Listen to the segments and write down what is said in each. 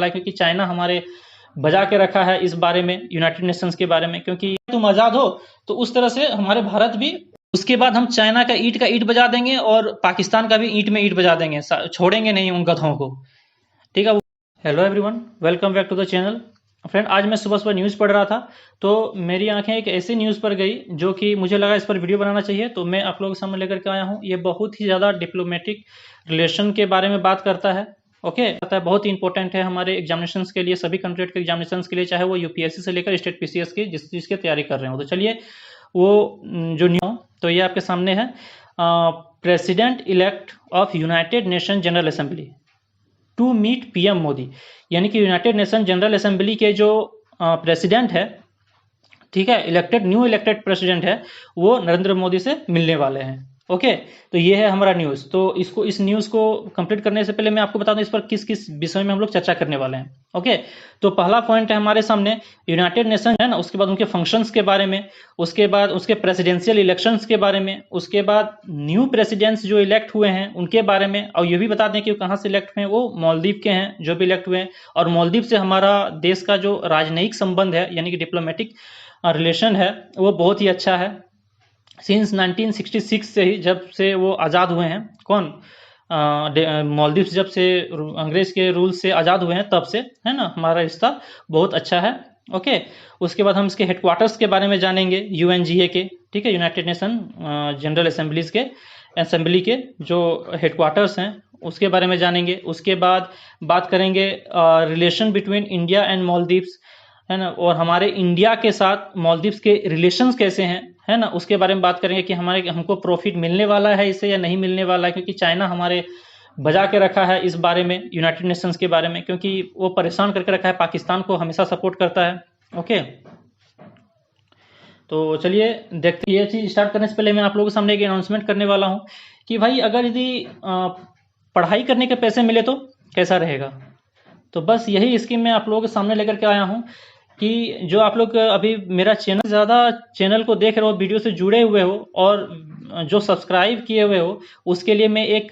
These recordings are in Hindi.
क्योंकि चाइना हमारे बजा के रखा है इस बारे में, यूनाइटेड नेशंस के बारे में, क्योंकि तुम आज़ाद हो तो उस तरह से हमारे भारत भी, उसके बाद हम चाइना का ईंट बजा देंगे और पाकिस्तान का भी ईंट में ईंट बजा देंगे, छोड़ेंगे नहीं उन गधों को। ठीक है। Hello everyone, welcome back to the channel. Friend, आज मैं सुबह सुबह न्यूज़ पढ़ रहा था तो मेरी आंखें एक ऐसी न्यूज़ पर गई जो कि मुझे लगा इस पर वीडियो बनाना चाहिए, तो मैं आप लोगों के सामने लेकर के आया हूँ। ये बहुत ही ज़्यादा डिप्लोमेटिक रिलेशन के बारे में बात करता है। ओके, बहुत ही इंपॉर्टेंट है हमारे एग्जामिनेशंस के लिए, सभी कैंडिडेट के एग्जामिनेशंस के लिए, चाहे वो यूपीएससी से लेकर स्टेट पीसीएस की जिस चीज़ की तैयारी कर रहे हो। तो चलिए वो जो न्यूज़ तो ये आपके सामने है। President elect of United Nation general assembly to meet PM Modi, यानी कि यूनाइटेड नेशन जनरल असेंबली के जो प्रेसिडेंट है, ठीक है, न्यू इलेक्टेड प्रेसिडेंट है, वो नरेंद्र मोदी से मिलने वाले हैं। ओके, तो ये है हमारा न्यूज़। तो इस न्यूज़ को कंप्लीट करने से पहले मैं आपको बता दूं इस पर किस किस विषय में हम लोग चर्चा करने वाले हैं। ओके, तो पहला पॉइंट है हमारे सामने यूनाइटेड नेशन है ना, उसके बाद उनके फंक्शंस के बारे में, उसके बाद उसके प्रेसिडेंशियल इलेक्शंस के बारे में, उसके बाद न्यू प्रेसिडेंट्स जो इलेक्ट हुए हैं उनके बारे में, और ये भी बता दें कि कहाँ से इलेक्ट हुए हैं, वो मालदीव के हैं जो भी इलेक्ट हुए हैं। और मालदीव से हमारा देश का जो राजनयिक संबंध है, यानी कि डिप्लोमेटिक रिलेशन है, वो बहुत ही अच्छा है। सिंस 1966 से ही, जब से वो आज़ाद हुए हैं, कौन, मालदीव जब से अंग्रेज के रूल से आज़ाद हुए हैं तब से, है ना, हमारा रिश्ता बहुत अच्छा है। ओके, उसके बाद हम इसके हेडक्वार्टर्स के बारे में जानेंगे, यूएनजीए के, ठीक है, यूनाइटेड नेशन जनरल असेंबली के जो हेडक्वार्टर्स हैं उसके बारे में जानेंगे। उसके बाद बात करेंगे relation between India and Maldives, है ना, और हमारे इंडिया के साथ मालदीव्स के रिलेशंस कैसे हैं, है ना, उसके बारे में बात करेंगे कि हमको प्रॉफिट मिलने वाला है इससे या नहीं मिलने वाला है, क्योंकि चाइना हमारे बजा के रखा है इस बारे में, यूनाइटेड नेशंस के बारे में, क्योंकि वो परेशान करके रखा है, पाकिस्तान को हमेशा सपोर्ट करता है। ओके, तो चलिए देखते हैं। ये चीज़ स्टार्ट करने से पहले मैं आप लोगों के सामने एक अनाउंसमेंट करने वाला हूँ कि भाई अगर यदि पढ़ाई करने के पैसे मिले तो कैसा रहेगा। तो बस यही स्कीम मैं आप लोगों के सामने लेकर के आया हूँ कि जो आप लोग अभी मेरा चैनल को देख रहे हो, वीडियो से जुड़े हुए हो और जो सब्सक्राइब किए हुए हो, उसके लिए मैं एक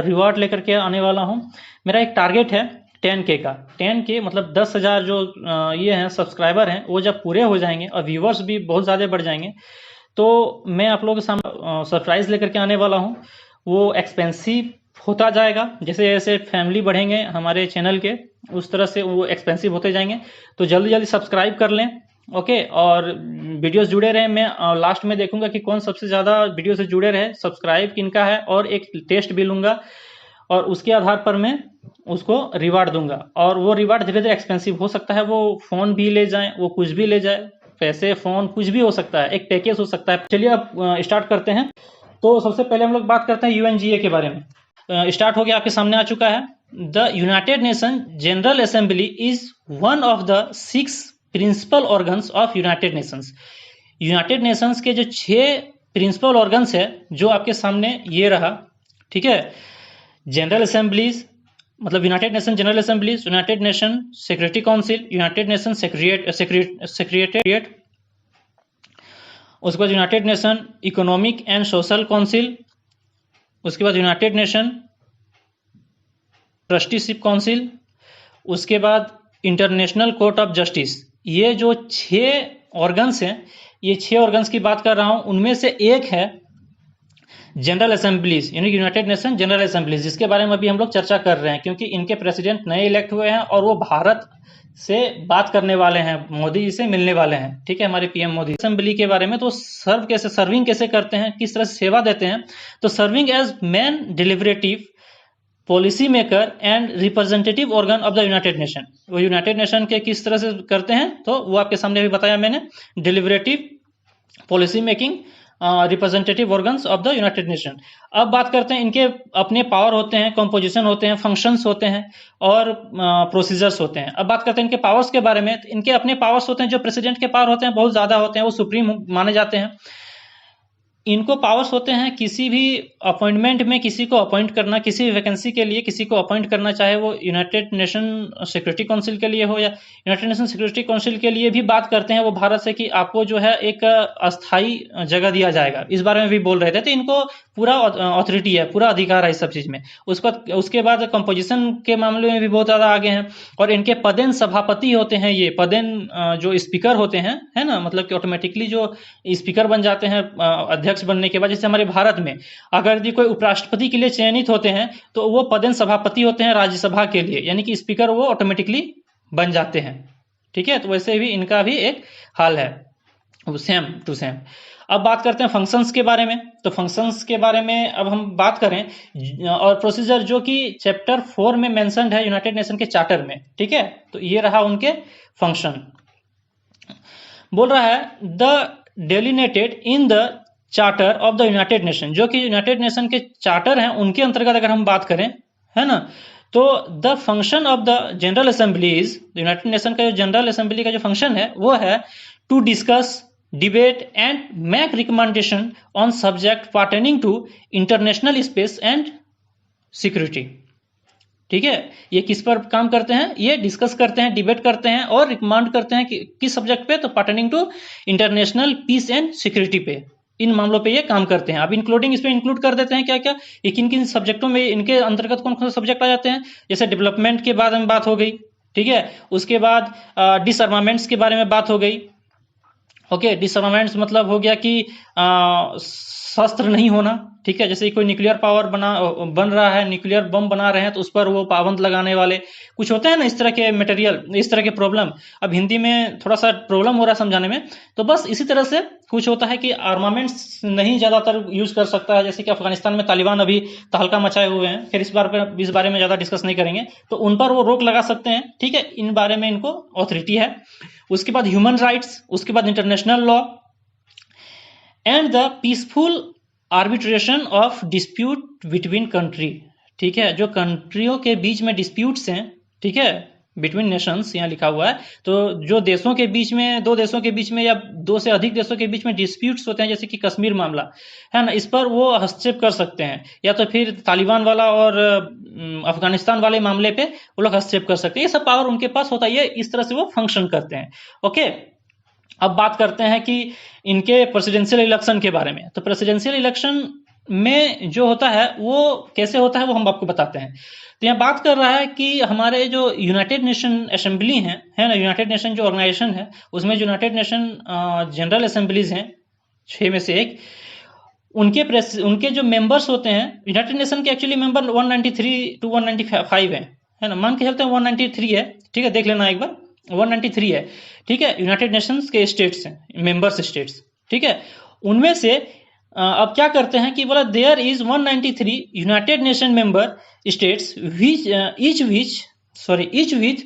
रिवॉर्ड लेकर के आने वाला हूँ। मेरा एक टारगेट है 10K का। 10K मतलब 10,000 जो ये हैं सब्सक्राइबर हैं, वो जब पूरे हो जाएंगे और व्यूवर्स भी बहुत ज़्यादा बढ़ जाएंगे तो मैं आप लोगों के सामने सरप्राइज़ लेकर के आने वाला हूँ। वो एक्सपेंसिव होता जाएगा, जैसे जैसे फैमिली बढ़ेंगे हमारे चैनल के, उस तरह से वो एक्सपेंसिव होते जाएंगे। तो जल्दी जल्दी सब्सक्राइब कर लें। ओके, और वीडियोस जुड़े रहें। मैं लास्ट में देखूंगा कि कौन सबसे ज़्यादा वीडियो से जुड़े रहे, सब्सक्राइब किनका है, और एक टेस्ट भी लूँगा और उसके आधार पर मैं उसको रिवार्ड दूंगा। और वो रिवार्ड धीरे धीरे एक्सपेंसिव हो सकता है, वो फ़ोन भी ले जाएँ, वो कुछ भी ले जाए, पैसे, फ़ोन, कुछ भी हो सकता है, एक पैकेज हो सकता है। चलिए अब स्टार्ट करते हैं। तो सबसे पहले हम लोग बात करते हैं यूएनजीए के बारे में। स्टार्ट हो गया, आपके सामने आ चुका है। The United Nation general assembly is one of the 6 principal organs of United Nations. United Nations के जो 6 प्रिंसिपल ऑर्गन्स है जो आपके सामने ये रहा, ठीक है। जनरल असेंबलीज मतलब United Nation general assemblies, United nation security council, United nation secretariat, उसके बाद United nation economic and social council, उसके बाद यूनाइटेड नेशन ट्रस्टीशिप काउंसिल, उसके बाद इंटरनेशनल कोर्ट ऑफ जस्टिस। ये जो 6 ऑर्गन्स हैं, ये 6 ऑर्गन्स की बात कर रहा हूं, उनमें से एक है जनरल असेंबलीज, यानी यूनाइटेड नेशन जनरल असेंबलीज, जिसके बारे में अभी हम लोग चर्चा कर रहे हैं, क्योंकि इनके प्रेसिडेंट नए इलेक्ट हुए हैं और वो भारत से बात करने वाले हैं, मोदी जी से मिलने वाले हैं, ठीक है, हमारे पीएम मोदी। असेंबली के बारे में तो सर्विंग कैसे करते हैं, किस तरह से सेवा देते हैं, तो serving as main deliberative policy maker and representative organ of the United Nation. वो यूनाइटेड नेशन के किस तरह से करते हैं तो वो आपके सामने भी बताया मैंने, deliberative, policy making, representative organs of the United Nation. अब बात करते हैं, इनके अपने पावर होते हैं, कंपोजिशन होते हैं, फंक्शंस होते हैं और प्रोसीजर्स होते हैं। अब बात करते हैं इनके पावर्स के बारे में। इनके अपने पावर्स होते हैं, जो प्रेसिडेंट के पावर होते हैं बहुत ज़्यादा होते हैं, वो सुप्रीम माने जाते हैं। इनको पावर्स होते हैं किसी भी अपॉइंटमेंट में किसी को अपॉइंट करना, किसी भी वैकेंसी के लिए किसी को अपॉइंट करना, चाहे वो यूनाइटेड नेशन सिक्योरिटी काउंसिल के लिए हो या यूनाइटेड नेशन सिक्योरिटी काउंसिल के लिए भी बात करते हैं वो भारत से कि आपको जो है एक अस्थाई जगह दिया जाएगा, इस बारे में भी बोल रहे थे। तो इनको पूरा अथॉरिटी है, पूरा अधिकार है इस सब चीज में। उसके बाद कंपोजिशन के मामले में भी बहुत ज्यादा आगे हैं। और इनके पदेन सभापति होते हैं, ये पदेन जो स्पीकर होते हैं, है ना, मतलब कि ऑटोमेटिकली जो स्पीकर बन जाते हैं अध्यक्ष बनने के बाद। जैसे हमारे भारत में अगर यदि कोई उपराष्ट्रपति के लिए चयनित होते हैं तो वो पदेन सभापति होते हैं राज्यसभा के लिए, यानी कि स्पीकर वो ऑटोमेटिकली बन जाते हैं। ठीक है, तो वैसे भी इनका भी एक हाल है, सेम टू सेम। अब बात करते हैं फंक्शंस के बारे में। तो फंक्शंस के बारे में अब हम बात करें और प्रोसीजर जो कि चैप्टर 4 में मेंशन्ड है यूनाइटेड नेशन के चार्टर में। ठीक है, तो ये रहा उनके फंक्शन। बोल रहा है the delineated in the charter of the United Nation, जो कि यूनाइटेड नेशन के चार्टर हैं उनके अंतर्गत अगर हम बात करें, है ना, तो the function of the general assembly is, United nation का जो जनरल असेंबली का जो फंक्शन है वो है to discuss, debate and make recommendation on subject pertaining to international space and security. ठीक है, ये किस पर काम करते हैं, ये डिस्कस करते हैं, डिबेट करते हैं और रिकमेंड करते हैं कि किस सब्जेक्ट पे, तो pertaining to international peace and security पे, इन मामलों पे ये काम करते हैं। अब इंक्लूडिंग इसमें इंक्लूड कर देते हैं क्या क्या, ये किन किन सब्जेक्टों में इनके अंतर्गत कौन कौन से सब्जेक्ट आ जाते हैं। जैसे डेवलपमेंट के बारे में बात हो गई, ठीक है, उसके बाद डिसआर्मामेंट्स के बारे में बात हो गई। ओके, डिसआर्मामेंट्स मतलब हो गया कि शस्त्र नहीं होना। ठीक है, जैसे कोई न्यूक्लियर पावर बन रहा है, न्यूक्लियर बम बना रहे हैं तो उस पर वो पाबंद लगाने वाले कुछ होते हैं ना, इस तरह के मटेरियल, इस तरह के प्रॉब्लम। अब हिंदी में थोड़ा सा प्रॉब्लम हो रहा है समझाने में, तो बस इसी तरह से कुछ होता है कि आर्मामेंट्स नहीं ज्यादातर यूज कर सकता है। जैसे कि अफगानिस्तान में तालिबान अभी तहलका मचाए हुए हैं, फिर इस बारे में ज्यादा डिस्कस नहीं करेंगे, तो उन पर वो रोक लगा सकते हैं। ठीक है, इन बारे में इनको ऑथोरिटी है। उसके बाद ह्यूमन राइट्स, उसके बाद international law and the peaceful arbitration of dispute between country. ठीक है, जो कंट्रियों के बीच में डिस्प्यूट्स हैं, ठीक है, बिटवीन नेशंस यहाँ लिखा हुआ है, तो जो देशों के बीच में, दो देशों के बीच में या दो से अधिक देशों के बीच में डिस्प्यूट्स होते हैं, जैसे कि कश्मीर मामला है ना, इस पर वो हस्तक्षेप कर सकते हैं। या तो फिर तालिबान वाला और अफगानिस्तान वाले मामले पे वो लोग हस्तक्षेप कर सकते हैं। ये सब पावर उनके पास होता है, ये इस तरह से वो फंक्शन करते हैं। ओके, अब बात करते हैं कि इनके प्रेसिडेंशियल इलेक्शन के बारे में। तो प्रेसिडेंशियल इलेक्शन में जो होता है वो कैसे होता है वो हम आपको बताते हैं। तो यहाँ बात कर रहा है कि हमारे जो यूनाइटेड नेशन असेंबली है ना, यूनाइटेड नेशन जो ऑर्गेनाइजेशन है उसमें यूनाइटेड नेशन जनरल असेंबलीज हैं 6 में से एक, उनके जो मेंबर्स होते हैं, यूनाइटेड नेशन के एक्चुअली मेंबर 193 टू 195 है ना, मान के चलते हैं 193 है। ठीक है, देख लेना एक बार, 193 है। ठीक है, यूनाइटेड नेशंस के स्टेट्स हैं, मेंबर्स स्टेट्स। ठीक है, उनमें से अब क्या करते हैं कि बोला there is 193 United Nation member states each which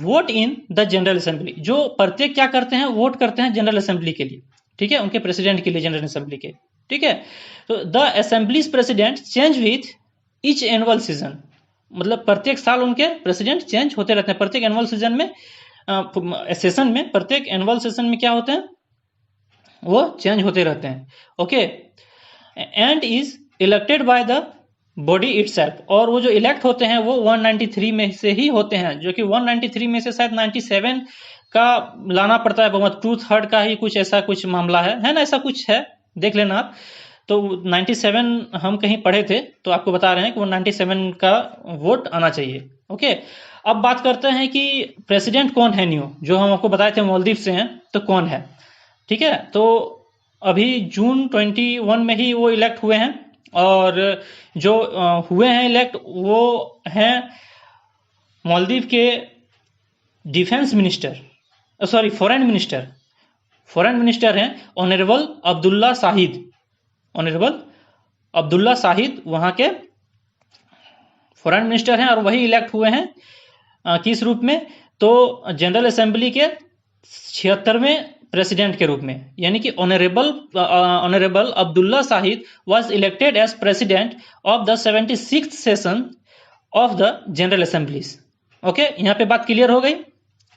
vote in the general assembly, जो प्रत्येक क्या करते हैं, वोट करते हैं जनरल असेंबली के लिए। ठीक है, उनके प्रेसिडेंट के लिए, जनरल असेंबली के। ठीक है, तो the assemblies president change with each annual season, मतलब प्रत्येक साल उनके प्रेसिडेंट चेंज होते रहते हैं। प्रत्येक एनुअल सीजन में, सेशन में, प्रत्येक एनुअल सेशन में क्या होते हैं, वो चेंज होते रहते हैं। Okay, and is elected by the body itself, और वो जो इलेक्ट होते हैं वो 193 में से ही होते हैं, जो कि 193 में से शायद 97 का लाना पड़ता है बहुमत, 2/3 का ही कुछ ऐसा कुछ मामला है ना, ऐसा कुछ है, देख लेना आप। तो 97 हम कहीं पढ़े थे, तो आपको बता रहे हैं कि 197 का वोट आना चाहिए। ओके, अब बात करते हैं कि प्रेसिडेंट कौन है न्यू, जो हम आपको बताए थे मालदीव से हैं, तो कौन है। ठीक है, तो अभी जून 21 में ही वो इलेक्ट हुए हैं, और जो हुए हैं इलेक्ट वो हैं मालदीव के defence minister, sorry foreign minister हैं ऑनरेबल अब्दुल्ला शाहिद, वहां के फॉरेन मिनिस्टर हैं, और वही इलेक्ट हुए हैं किस रूप में, तो जनरल असेंबली के 76वें प्रेसिडेंट के रूप में, यानी कि honourable Abdulla Shahid was elected as president of the 76th session of the general assemblies. Okay, यहाँ पे बात क्लियर हो गई।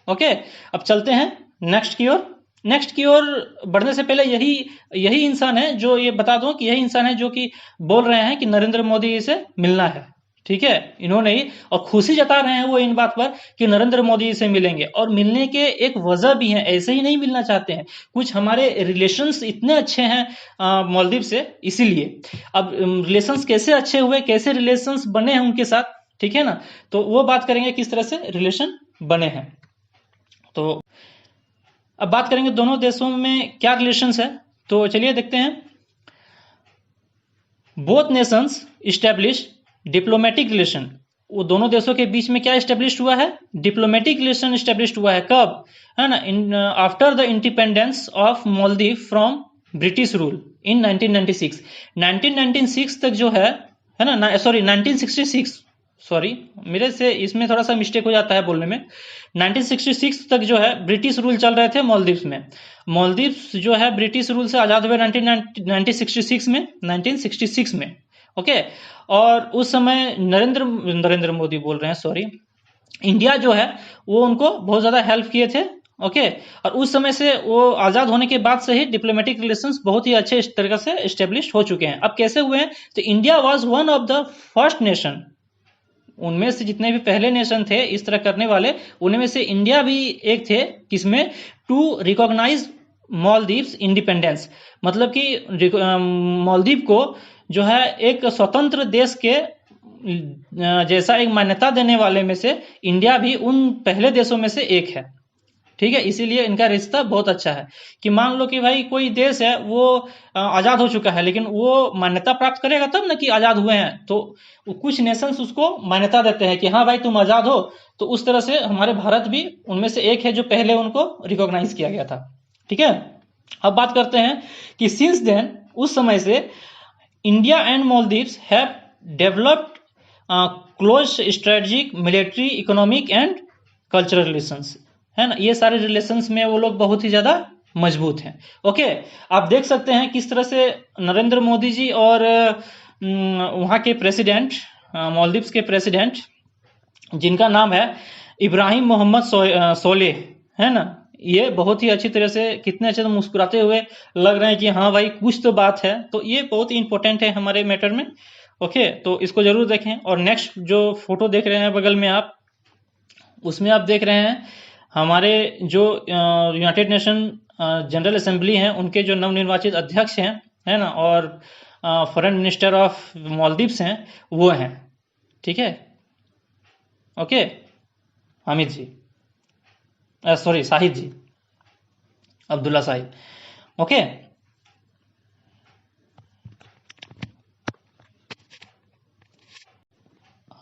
ओके, अब चलते हैं नेक्स्ट की ओर। नेक्स्ट की ओर बढ़ने से पहले यही इंसान है जो, ये बता दूं कि यही इंसान है जो कि बोल रहे हैं कि नरेंद्र मोदी से मिलना है। ठीक है, इन्होंने ही, और खुशी जता रहे हैं वो इन बात पर कि नरेंद्र मोदी से मिलेंगे, और मिलने के एक वजह भी है, ऐसे ही नहीं मिलना चाहते हैं, कुछ हमारे रिलेशंस इतने अच्छे हैं मालदीव से, इसीलिए। अब रिलेशंस कैसे अच्छे हुए, कैसे रिलेशंस बने हैं उनके साथ, ठीक है ना, तो वो बात करेंगे किस तरह से रिलेशन बने हैं। तो अब बात करेंगे दोनों देशों में क्या रिलेशंस है, तो चलिए देखते हैं। Both Nations establish diplomatic relation, वो दोनों देशों के बीच में क्या इस्टेब्लिश हुआ है, डिप्लोमेटिक रिलेशन इस्टेब्लिश हुआ है, कब, है ना, in after the independence of Maldives from British rule in 1996। 1996 तक जो है ना, सॉरी 1966, सॉरी मेरे से इसमें थोड़ा सा मिस्टेक हो जाता है बोलने में। 1966 तक जो है ब्रिटिश रूल चल रहे थे मालदीव्स में। मालदीव्स जो है ब्रिटिश रूल से आजाद हुए 1966 में, ओके। और उस समय नरेंद्र मोदी बोल रहे हैं, सॉरी, इंडिया जो है वो उनको बहुत ज्यादा हेल्प किए थे, ओके। और उस समय से वो आजाद होने के बाद से ही डिप्लोमेटिक रिलेशंस बहुत ही अच्छे तरीके से एस्टेब्लिश हो चुके हैं। अब कैसे हुए हैं, तो India was one of the first nation, उनमें से जितने भी पहले नेशन थे इस तरह करने वाले, उनमें से इंडिया भी एक थे, किसमें, टू रिकॉग्नाइज मालदीव्स इंडिपेंडेंस, मतलब कि मालदीव को जो है एक स्वतंत्र देश के जैसा एक मान्यता देने वाले में से इंडिया भी उन पहले देशों में से एक है। ठीक है, इसीलिए इनका रिश्ता बहुत अच्छा है। कि मान लो कि भाई कोई देश है वो आजाद हो चुका है, लेकिन वो मान्यता प्राप्त करेगा तब ना कि आजाद हुए हैं, तो कुछ नेशंस उसको मान्यता देते हैं कि हाँ भाई तुम आजाद हो, तो उस तरह से हमारे भारत भी उनमें से एक है जो पहले उनको रिकॉग्नाइज किया गया था। ठीक है, अब बात करते हैं कि सिंस देन, उस समय से India and Maldives have developed close strategic military economic and cultural relations, है ना, ये सारे रिलेशंस में वो लोग बहुत ही ज्यादा मजबूत हैं। ओके, आप देख सकते हैं किस तरह से नरेंद्र मोदी जी और वहाँ के प्रेसिडेंट, मालदीव्स के प्रेसिडेंट, जिनका नाम है इब्राहिम मोहम्मद सोलेह, है ना, ये बहुत ही अच्छी तरह से कितने अच्छे से मुस्कुराते हुए लग रहे हैं कि हाँ भाई कुछ तो बात है, तो ये बहुत ही इंपॉर्टेंट है हमारे मैटर में। ओके, तो इसको जरूर देखें। और नेक्स्ट जो फोटो देख रहे हैं बगल में आप, उसमें आप देख रहे हैं हमारे जो यूनाइटेड नेशन जनरल असेंबली हैं, उनके जो नवनिर्वाचित अध्यक्ष हैं, है ना, और फॉरेन मिनिस्टर ऑफ मालदीव्स हैं, वो हैं। ठीक है, ओके, हामिद जी, सॉरी शाहिद जी, अब्दुल्ला शाहिद, ओके।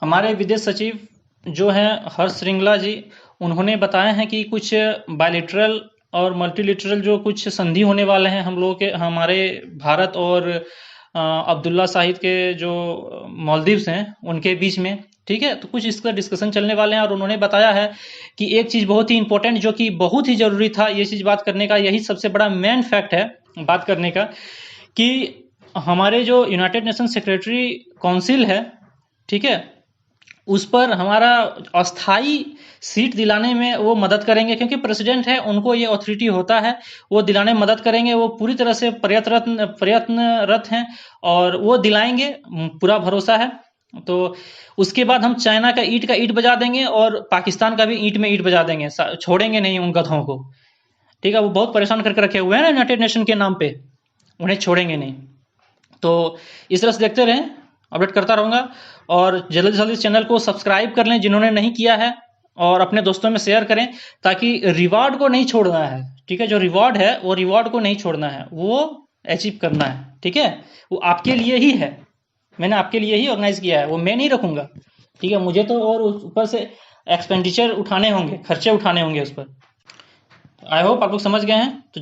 हमारे विदेश सचिव जो हैं हर्ष श्रृंगला जी, उन्होंने बताया है कि कुछ बायलैटरल और मल्टीलैटरल जो कुछ संधि होने वाले हैं हम लोगों के, हमारे भारत और अब्दुल्ला शाहिद के जो मालदीव्स हैं उनके बीच में। ठीक है, तो कुछ इसका डिस्कशन चलने वाले हैं, और उन्होंने बताया है कि एक चीज बहुत ही इंपॉर्टेंट, जो कि बहुत ही जरूरी था ये चीज बात करने का, यही सबसे बड़ा मेन फैक्ट है बात करने का, कि हमारे जो यूनाइटेड नेशन सेक्रेटरी काउंसिल है, ठीक है, उस पर हमारा अस्थाई सीट दिलाने में वो मदद करेंगे, क्योंकि प्रेसिडेंट है, उनको ये अथॉरिटी होता है, वो दिलाने में मदद करेंगे, वो पूरी तरह से प्रयत्नरत हैं और वो दिलाएंगे, पूरा भरोसा है। तो उसके बाद हम चाइना का ईंट बजा देंगे और पाकिस्तान का भी ईंट में ईंट बजा देंगे, छोड़ेंगे नहीं उन गधों को। ठीक है, वो बहुत परेशान करके रखे हुए हैं ना यूनाइटेड नेशन के नाम पे, उन्हें छोड़ेंगे नहीं। तो इस तरह से देखते रहें, अपडेट करता रहूंगा, और जल्दी से जल्दी इस चैनल को सब्सक्राइब कर लें जिन्होंने नहीं किया है, और अपने दोस्तों में शेयर करें, ताकि रिवॉर्ड को नहीं छोड़ना है। ठीक है, जो रिवॉर्ड है वो रिवॉर्ड को नहीं छोड़ना है, वो अचीव करना है। ठीक है, वो आपके लिए ही है, मैंने आपके लिए ही ऑर्गेनाइज किया है, वो मैं नहीं रखूंगा। ठीक है, मुझे तो और ऊपर से एक्सपेंडिचर उठाने होंगे, खर्चे उठाने होंगे उस पर। आई होप आप लोग समझ गए हैं। तो जल्दी